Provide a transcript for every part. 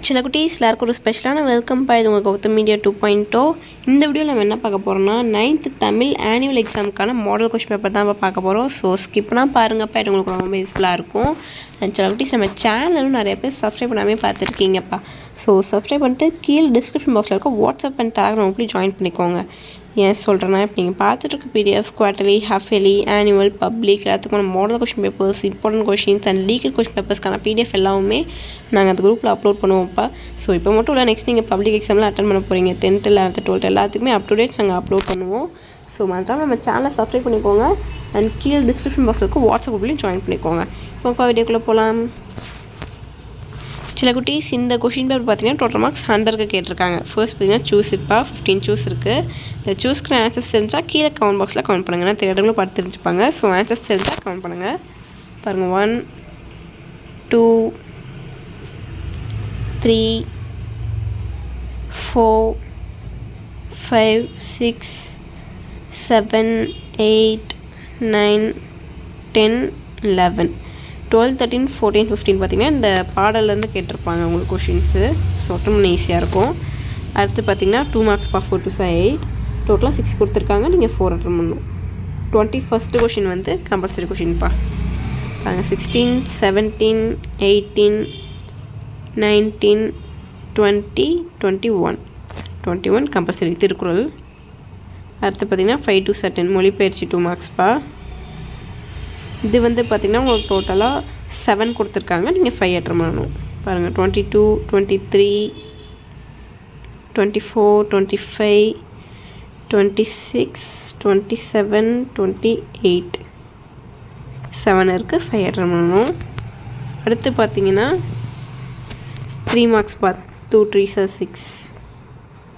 சில குட்டீஸ் எல்லாருக்கும் ஒரு ஸ்பெஷலான வெல்கம் பா. இது உங்கள் கௌதம் மீடியா 2.0. இந்த வீடியோவில் நம்ம என்ன பார்க்க போகிறோம்னா 9th தமிழ் ஆனுவல் எக்ஸாமுக்கான மாடல் கொஸ்டின் பேப்பர் தான் பார்க்க போகிறோம். ஸோ ஸ்கிப்னால் பாருங்கப்பா, இது உங்களுக்கு ரொம்ப யூஸ்ஃபுல்லாக இருக்கும். அண்ட் சில குட்டீஸ் நம்ம சேனலும் நிறைய பேர் சப்ஸ்கிரைப் பண்ணாமே பார்த்துருக்கீங்கப்பா. ஸோ சப்ஸ்கிரைப் பண்ணிட்டு கீழே டிஸ்கிரிப்ஷன் பாக்ஸில் இருக்க வாட்ஸ்அப் அண்ட் டெலகிராம் போய் ஜாயின் பண்ணிக்கோங்க. ஏன் சொல்கிறேன்னா, இப்போ நீங்கள் பார்த்துட்டு PDF, quarterly, half yearly, annual, public எல்லாத்துக்கான model question papers, important questions and legal question பேப்பர்ஸ்க்கான பிடிஎஃப் எல்லாமே நாங்கள் அந்த குரூப்பில் அப்லோட் பண்ணுவோம்ப்பா. ஸோ இப்போ மட்டும் இல்லை, நெக்ஸ்ட் நீங்கள் பப்ளிக் எக்ஸாமில் அட்டன் பண்ண போகிறீங்க, 10th, 11th, 12th எல்லாத்துக்குமே அப் டு டேட்ஸ் நாங்கள் அப்லோட் பண்ணுவோம். ஸோ மறக்காம நம்ம சேனலை சப்ஸ்கிரைப் பண்ணிக்கோங்க அண்ட் கீழே டிஸ்கிரிப்ஷன் பாக்ஸில் இருக்க வாட்ஸ்அப் குரூப்லையும் ஜாயின் பண்ணிக்கோங்க. இப்போ வீடியோக்குள்ளே போகலாம். சில குட்டீஸ் இந்த கொஷின் பேப்பர் பார்த்தீங்கன்னா டோட்டல் மார்க்ஸ் 100க்கு கேட்டிருக்காங்க. ஃபர்ஸ்ட் பார்த்தீங்கன்னா சூஸ் இருப்பா, 15 சூஸ் இருக்குது. இந்த சூஸ்க்கு ஆன்சர்ஸ் தெரிஞ்சால் கீழே கமெண்ட் பாக்ஸில் கமெண்ட் பண்ணுங்கள். நான் தெரியாதவங்களும் பார்த்து தெரிஞ்சுப்பாங்க. ஸோ ஆன்சர்ஸ் தெரிஞ்சால் கமெண்ட் பண்ணுங்கள். பாருங்கள், 1 2 3 4 5 6 7 8 9 10 11 12 13 14 15 பார்த்திங்கன்னா இந்த பாடலேருந்து கேட்டிருப்பாங்க உங்களுக்கு கொஷின்ஸு. ஸோ ரொம்ப ஈஸியாக இருக்கும். அடுத்து பார்த்திங்கன்னா 2 மார்க்ஸ் பா, 4 to 8 டோட்டலாக 6 கொடுத்துருக்காங்க. நீங்கள் 4 அட்டன் பண்ணணும். 21st கொஷின் வந்து கம்பல்சரி கொஷின்ப்பா. பாருங்கள், 16 17 18 19 20 21 கம்பல்சரி திருக்குறள். அடுத்து பார்த்திங்கன்னா 5 to 13 மொழிபெயர்ச்சி 2 மார்க்ஸ்ப்பா. இது வந்து பார்த்திங்கன்னா உங்களுக்கு டோட்டலாக 7 கொடுத்துருக்காங்க. நீங்கள் 5 அட்டன் பண்ணணும். பாருங்கள், 22 23 24 25 26 27 28 7 இருக்குது. 5 அட்டன் பண்ணணும். அடுத்து பார்த்திங்கன்னா 3 மார்க்ஸ் பா, 2 3s 6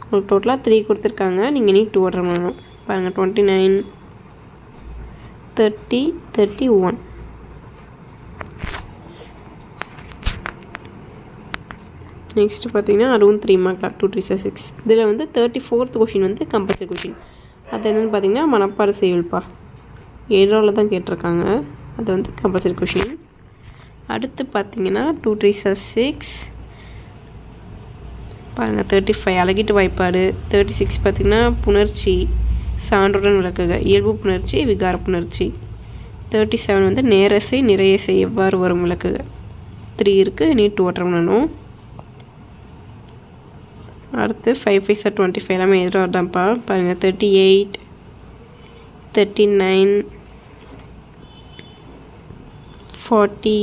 உங்களுக்கு டோட்டலாக 3 கொடுத்துருக்காங்க. நீங்கள் நீ 2 அட்டன் பண்ணணும். பாருங்கள், 29 30 31 நெக்ஸ்ட்டு பார்த்தீங்கன்னா அதுவும் 3 மார்க் 2 3s 6. இதில் வந்து 34th கொஷின் வந்து கம்பல்சரி கொஷின். அது என்னென்னு பார்த்தீங்கன்னா மனப்பாட செய்யுள்ப்பா. 7ல் தான் கேட்டிருக்காங்க. அது வந்து கம்பல்சரி கொஷின். அடுத்து பார்த்தீங்கன்னா 2 3s 6 பாருங்கள், 35 அழகிட்டு வாய்ப்பாடு. 36 பார்த்திங்கன்னா புணர்ச்சி சான்றுடன் விளக்குக, இயல்பு புணர்ச்சி விகார புணர்ச்சி. 37 வந்து நேரசை நிறையசை எவ்வாறு வரும் விளக்குக. 3 இருக்குது. நீ 2 அட்டன் பண்ணணும். அடுத்து 5 5s 25 எல்லாமே எதிராக தான்ப்பா. பாருங்கள், 38 39 40.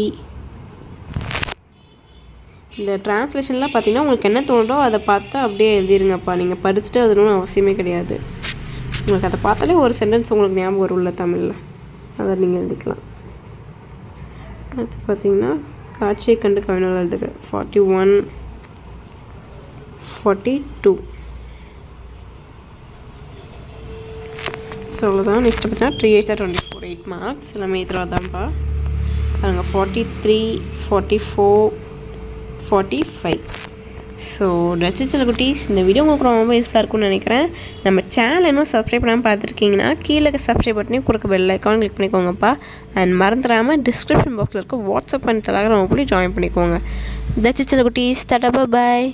இந்த டிரான்ஸ்லேஷன்லாம் பார்த்தீங்கன்னா உங்களுக்கு என்ன தோணுதோ அதை பார்த்தா அப்படியே எழுதிருங்கப்பா. நீங்கள் படிச்சுட்டு அதுன்னு அவசியமே கிடையாது. உங்களுக்கு அதை பார்த்தாலே ஒரு சென்டென்ஸ் உங்களுக்கு ஞாபகம் வரும்ல தமிழில், அதை நீங்கள் எழுதிக்கலாம். அடுத்து பார்த்தீங்கன்னா காட்சியை கண்டு கவிஞர்கள் எழுதுக. 41 42 ஸோ அவ்வளோதான். நெக்ஸ்ட் பார்த்தீங்கன்னா 3 8 24 8 மார்க்ஸ் எல்லாமே இதில் தான்ப்பா. பாருங்கள், 43 44 45. ஸோ சில குட்டீஸ், இந்த வீடியோ உங்களுக்கு ரொம்ப யூஸ்ஃபுல்லாக இருக்கும்னு நினைக்கிறேன். நம்ம சேனல் இன்னும் சப்ஸ்கிரைப் பண்ணாமல் பார்த்துருக்கீங்கன்னா கீழே சப்ஸ்கிரைப் பட்டனையும் கொடுக்க பெல் ஐக்கான் கிளிக் பண்ணிக்கோங்கப்பா. அண்ட் மறந்துடாமல் டிஸ்கிரிப்ஷன் பாக்ஸில் இருக்க வாட்ஸ்அப் அண்ட் டெலகிராம் போய் ஜாயின் பண்ணிக்கோங்க. சில குட்டீஸ், டாடா பாய்.